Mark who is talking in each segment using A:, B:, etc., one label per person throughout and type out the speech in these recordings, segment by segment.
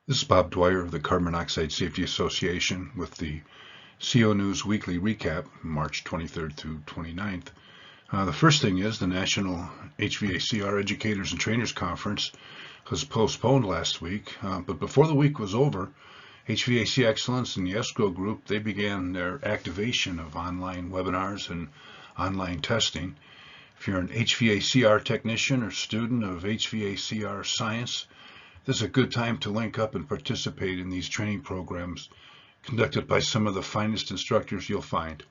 A: This is Bob Dwyer of the Carbon Monoxide Safety Association with the CO News Weekly Recap, March 23rd through 29th. The first thing is the National HVACR Educators and Trainers Conference was postponed last week, but before the week was over, HVAC Excellence and the ESCO group, they began their activation of online webinars and online testing. If you're an HVACR technician or student of HVACR science, this is a good time to link up and participate in these training programs conducted by some of the finest instructors you'll find.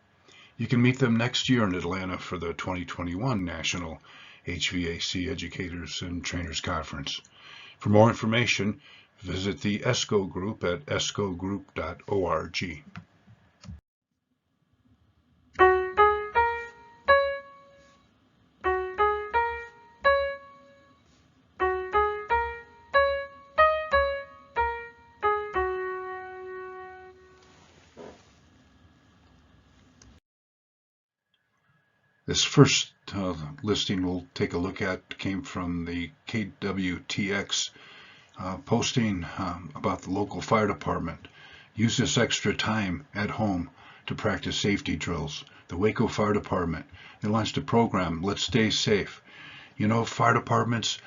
A: You can meet them next year in Atlanta for the 2021 National HVAC Educators and Trainers Conference. For more information, visit the ESCO group at escogroup.org. This first listing we'll take a look at came from the KWTX posting about the local fire department. Use this extra time at home to practice safety drills. The Waco Fire Department, they launched a program, Let's Stay Safe. You know, fire departments,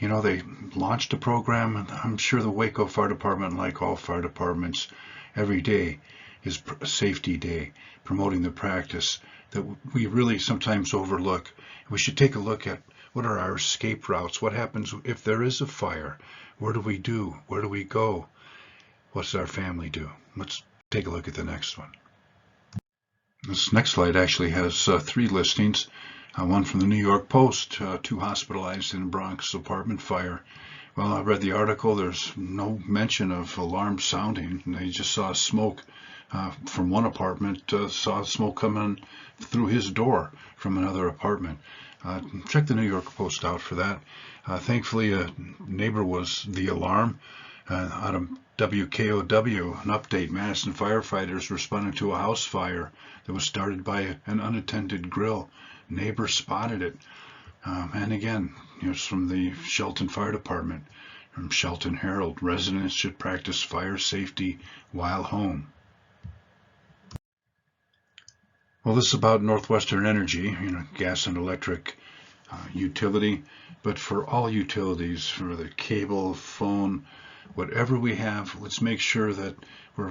A: they launched a program, and I'm sure the Waco Fire Department, like all fire departments, every day is a safety day, promoting the practice that we really sometimes overlook. We should take a look at what are our escape routes. What happens if there is a fire? Where do we do? Where do we go? What does our family do? Let's take a look at the next one. This next slide actually has three listings. One from the New York Post, 2 hospitalized in Bronx apartment fire. Well, I read the article. There's no mention of alarms sounding. They just saw smoke from one apartment, saw smoke coming through his door from another apartment. Check the New York Post out for that. Thankfully, a neighbor was the alarm. Out of WKOW, an update, Madison firefighters responded to a house fire that was started by an unattended grill. Neighbor spotted it. And again, it's from the Shelton Fire Department, from Shelton Herald. Residents should practice fire safety while home. Well, this is about Northwestern Energy, gas and electric utility, but for all utilities, for the cable, phone, whatever we have, let's make sure that we're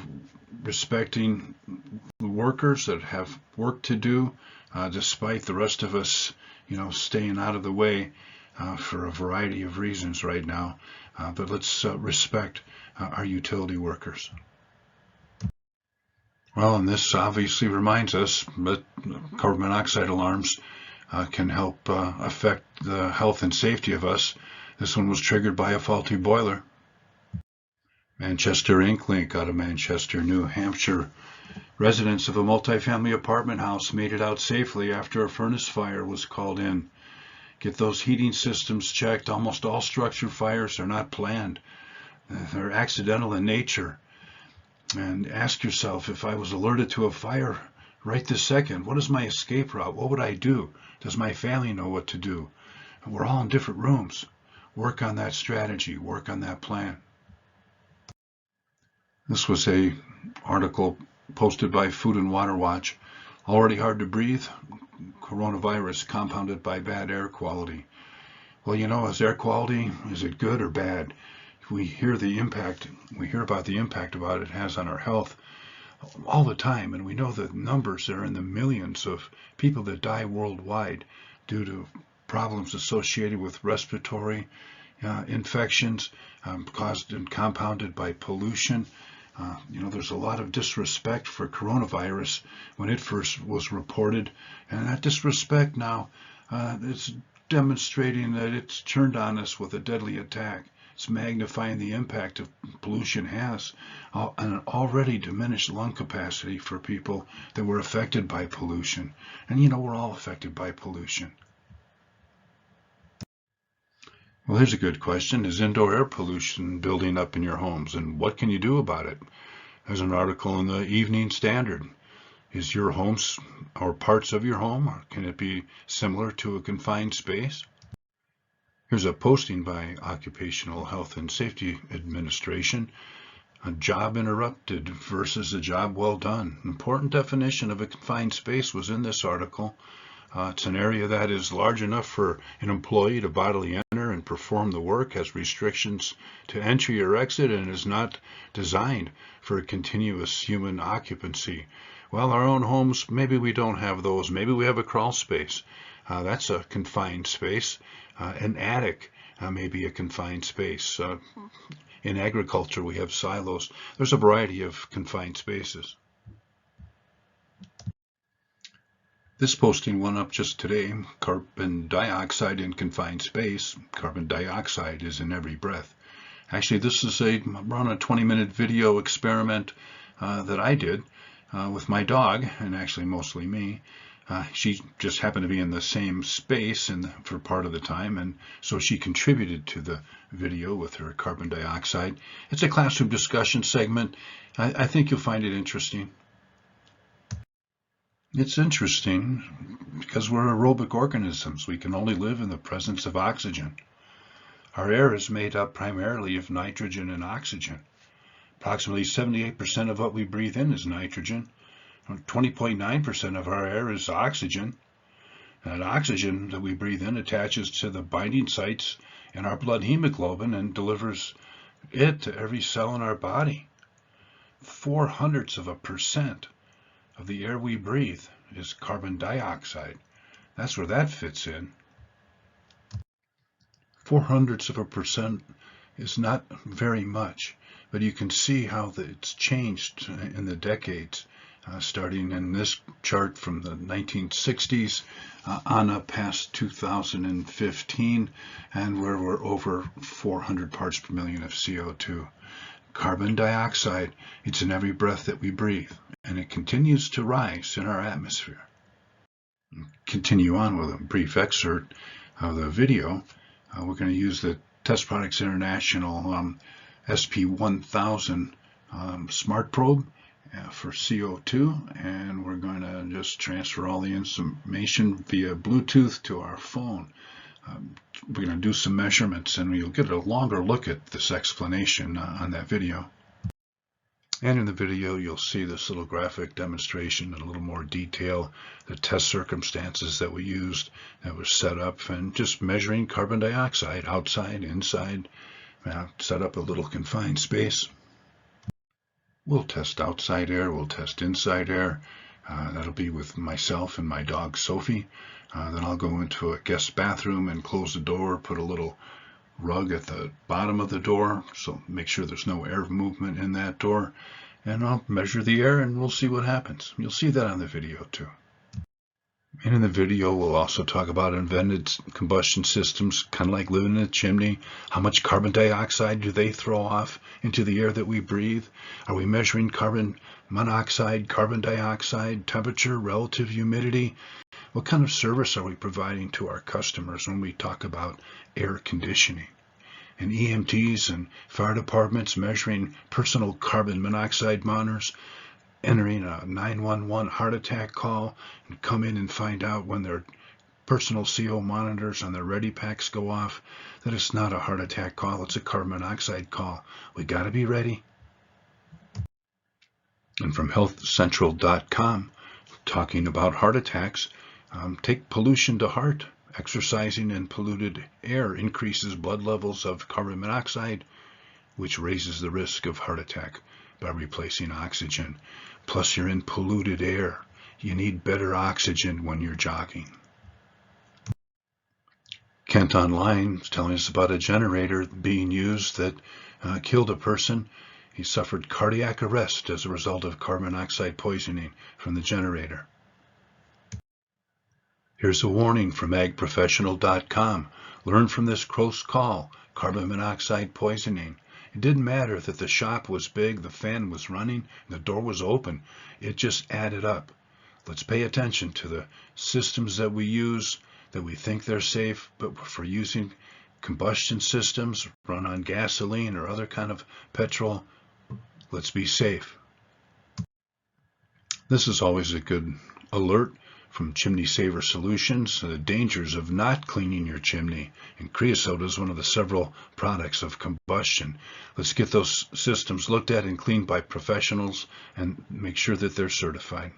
A: respecting the workers that have work to do, despite the rest of us, staying out of the way for a variety of reasons right now. But let's respect our utility workers. Well, and this obviously reminds us that carbon monoxide alarms can help affect the health and safety of us. This one was triggered by a faulty boiler. Manchester Ink Link out of Manchester, New Hampshire. Residents of a multifamily apartment house made it out safely after a furnace fire was called in. Get those heating systems checked. Almost all structure fires are not planned. They're accidental in nature. And ask yourself, if I was alerted to a fire right this second, what is my escape route? What would I do? Does my family know what to do? We're all in different rooms. Work on that strategy. Work on that plan. This was an article posted by Food and Water Watch. Already hard to breathe. Coronavirus compounded by bad air quality. Well, is air quality, is it good or bad? We hear about the impact it has on our health all the time, and we know the numbers are in the millions of people that die worldwide due to problems associated with respiratory infections caused and compounded by pollution. There's a lot of disrespect for coronavirus when it first was reported, and that disrespect now is demonstrating that it's turned on us with a deadly attack. It's magnifying the impact of pollution has on an already diminished lung capacity for people that were affected by pollution. And we're all affected by pollution. Well, here's a good question. Is indoor air pollution building up in your homes, and what can you do about it? There's an article in the Evening Standard. Is your home or parts of your home, or can it be similar to a confined space? Here's a posting by Occupational Health and Safety Administration. A job interrupted versus a job well done. Important definition of a confined space was in this article. It's an area that is large enough for an employee to bodily enter and perform the work, has restrictions to entry or exit, and is not designed for a continuous human occupancy. Well, our own homes, maybe we don't have those. Maybe we have a crawl space. That's a confined space. An attic may be a confined space. In agriculture, we have silos. There's a variety of confined spaces. This posting went up just today. Carbon dioxide in confined space. Carbon dioxide is in every breath. Actually, this is around a 20-minute video experiment that I did with my dog, and actually mostly me. She just happened to be in the same space for part of the time, and so she contributed to the video with her carbon dioxide. It's a classroom discussion segment. I think you'll find it interesting. It's interesting because we're aerobic organisms. We can only live in the presence of oxygen. Our air is made up primarily of nitrogen and oxygen. Approximately 78% of what we breathe in is nitrogen. 20.9% of our air is oxygen. That oxygen that we breathe in attaches to the binding sites in our blood hemoglobin and delivers it to every cell in our body. 0.04% of the air we breathe is carbon dioxide. That's where that fits in. 0.04% is not very much, but you can see how it's changed in the decades. Starting in this chart from the 1960s on up past 2015, and where we're over 400 parts per million of CO2. Carbon dioxide, it's in every breath that we breathe, and it continues to rise in our atmosphere. Continue on with a brief excerpt of the video. We're going to use the Test Products International SP1000 smart probe for CO2, and we're going to just transfer all the information via Bluetooth to our phone. We're going to do some measurements, and you'll get a longer look at this explanation on that video. And in the video, you'll see this little graphic demonstration in a little more detail, the test circumstances that we used that were set up, and just measuring carbon dioxide outside, inside, set up a little confined space. We'll test outside air, we'll test inside air. That'll be with myself and my dog Sophie. Then I'll go into a guest bathroom and close the door, put a little rug at the bottom of the door, so make sure there's no air movement in that door. And I'll measure the air and we'll see what happens. You'll see that on the video too. And in the video, we'll also talk about invented combustion systems, kind of like living in a chimney. How much carbon dioxide do they throw off into the air that we breathe? Are we measuring carbon monoxide, carbon dioxide, temperature, relative humidity? What kind of service are we providing to our customers when we talk about air conditioning? And EMTs and fire departments measuring personal carbon monoxide monitors, entering a 911 heart attack call, and come in and find out when their personal CO monitors on their ready packs go off that it's not a heart attack call, it's a carbon monoxide call. We got to be ready. And from healthcentral.com, talking about heart attacks, take pollution to heart. Exercising in polluted air increases blood levels of carbon monoxide, which raises the risk of heart attack by replacing oxygen. Plus, you're in polluted air. You need better oxygen when you're jogging. Kent Online is telling us about a generator being used that killed a person. He suffered cardiac arrest as a result of carbon monoxide poisoning from the generator. Here's a warning from agprofessional.com. Learn from this close call, carbon monoxide poisoning. It didn't matter that the shop was big, the fan was running, the door was open. It just added up. Let's pay attention to the systems that we use, that we think they're safe, but for using combustion systems run on gasoline or other kind of petrol, let's be safe. This is always a good alert From Chimney Saver Solutions, the dangers of not cleaning your chimney. And creosote is one of the several products of combustion. Let's get those systems looked at and cleaned by professionals and make sure that they're certified.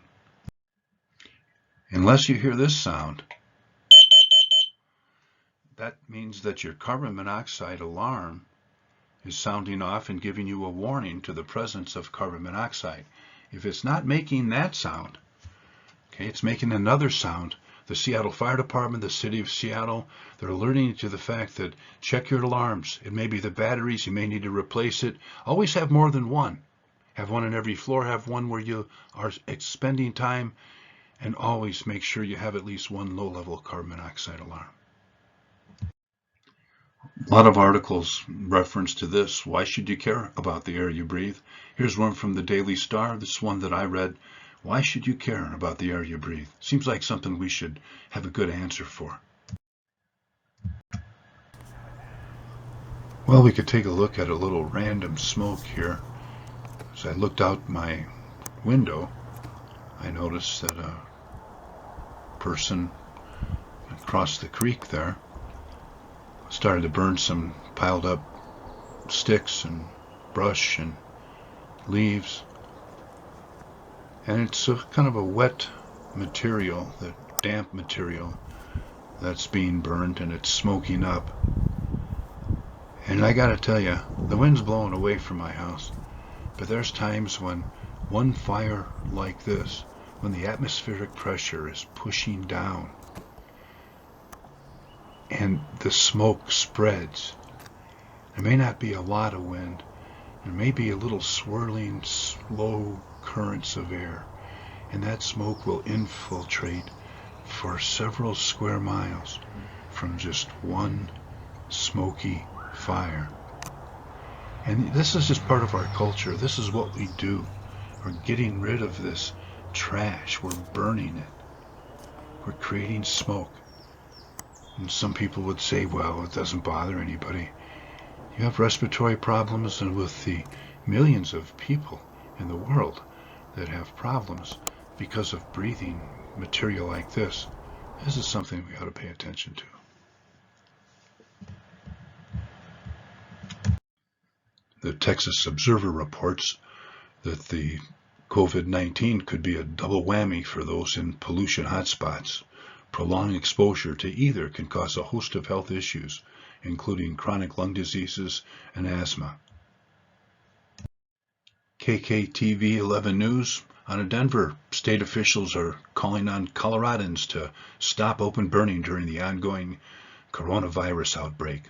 A: Unless you hear this sound, that means that your carbon monoxide alarm is sounding off and giving you a warning to the presence of carbon monoxide. If it's not making that sound, okay, it's making another sound. The Seattle Fire Department, the City of Seattle, they're alerting you to the fact that check your alarms. It may be the batteries, you may need to replace it. Always have more than one. Have one on every floor, have one where you are spending time, and always make sure you have at least one low-level carbon monoxide alarm. A lot of articles reference to this. Why should you care about the air you breathe? Here's one from the Daily Star. This one that I read. Why should you care about the air you breathe? Seems like something we should have a good answer for. Well, we could take a look at a little random smoke here. As I looked out my window, I noticed that a person across the creek there started to burn some piled up sticks and brush and leaves. And it's a kind of a wet material, the damp material that's being burned, and it's smoking up. And I gotta tell you, the wind's blowing away from my house, but there's times when one fire like this, when the atmospheric pressure is pushing down and the smoke spreads, there may not be a lot of wind, there may be a little swirling, slow currents of air, and that smoke will infiltrate for several square miles from just one smoky fire. And this is just part of our culture. This is what we do. We're getting rid of this trash. We're burning it. We're creating smoke. And some people would say, well, it doesn't bother anybody. You have respiratory problems, and with the millions of people in the world that have problems because of breathing material like this is something we ought to pay attention to. The Texas Observer reports that the COVID-19 could be a double whammy for those in pollution hotspots. Prolonged exposure to either can cause a host of health issues, including chronic lung diseases and asthma. KKTV 11 News, out of Denver, state officials are calling on Coloradans to stop open burning during the ongoing coronavirus outbreak.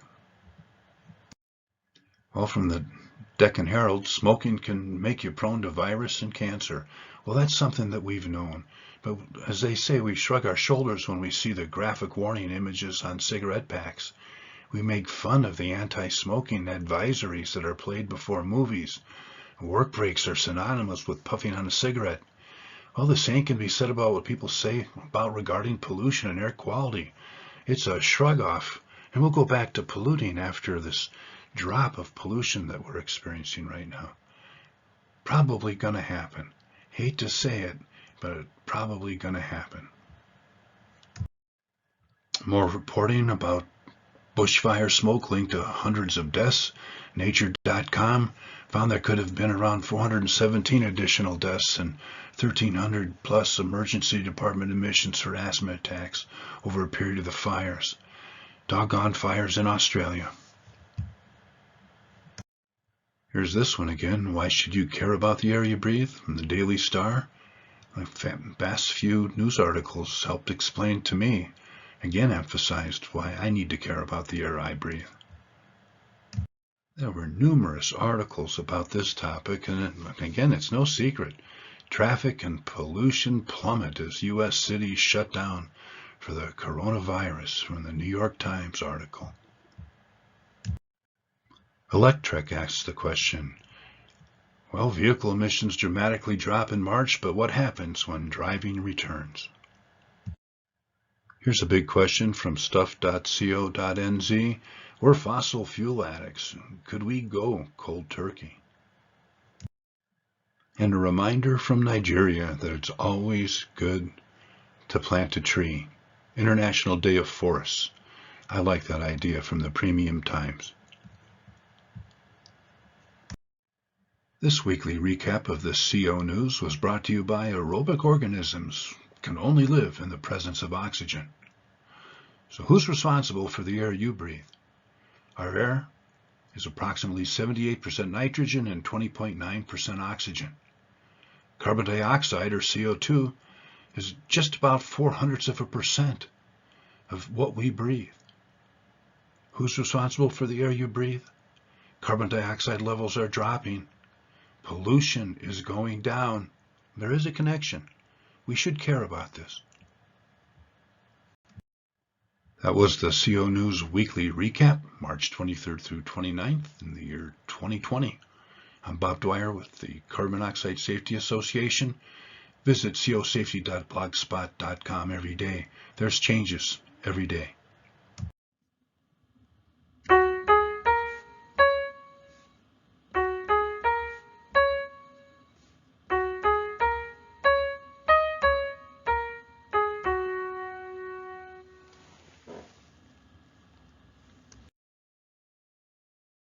A: Well, from the Deccan Herald, smoking can make you prone to virus and cancer. Well, that's something that we've known. But as they say, we shrug our shoulders when we see the graphic warning images on cigarette packs. We make fun of the anti-smoking advisories that are played before movies. Work breaks are synonymous with puffing on a cigarette. Well, the same can be said about what people say about regarding pollution and air quality. It's a shrug off, and we'll go back to polluting after this drop of pollution that we're experiencing right now. Probably gonna happen. Hate to say it, but it's probably gonna happen. More reporting about bushfire smoke linked to hundreds of deaths. Nature.com found there could have been around 417 additional deaths and 1,300 plus emergency department admissions for asthma attacks over a period of the fires. Doggone fires in Australia. Here's this one again. Why should you care about the air you breathe? From the Daily Star. The past few news articles helped explain to me, again emphasized why I need to care about the air I breathe. There were numerous articles about this topic, and again, it's no secret. Traffic and pollution plummet as U.S. cities shut down for the coronavirus, from the New York Times article. Electrek asks the question, well, vehicle emissions dramatically drop in March, but what happens when driving returns? Here's a big question from stuff.co.nz. We're fossil fuel addicts. Could we go cold turkey? And a reminder from Nigeria that it's always good to plant a tree. International Day of Forests. I like that idea from the Premium Times. This weekly recap of the CO News was brought to you by aerobic organisms can only live in the presence of oxygen. So who's responsible for the air you breathe? Our air is approximately 78% nitrogen and 20.9% oxygen. Carbon dioxide, or CO2, is just about 0.04% of what we breathe. Who's responsible for the air you breathe? Carbon dioxide levels are dropping. Pollution is going down. There is a connection. We should care about this. That was the CO News Weekly Recap, March 23rd through 29th in the year 2020. I'm Bob Dwyer with the Carbon Monoxide Safety Association. Visit cosafety.blogspot.com every day. There's changes every day.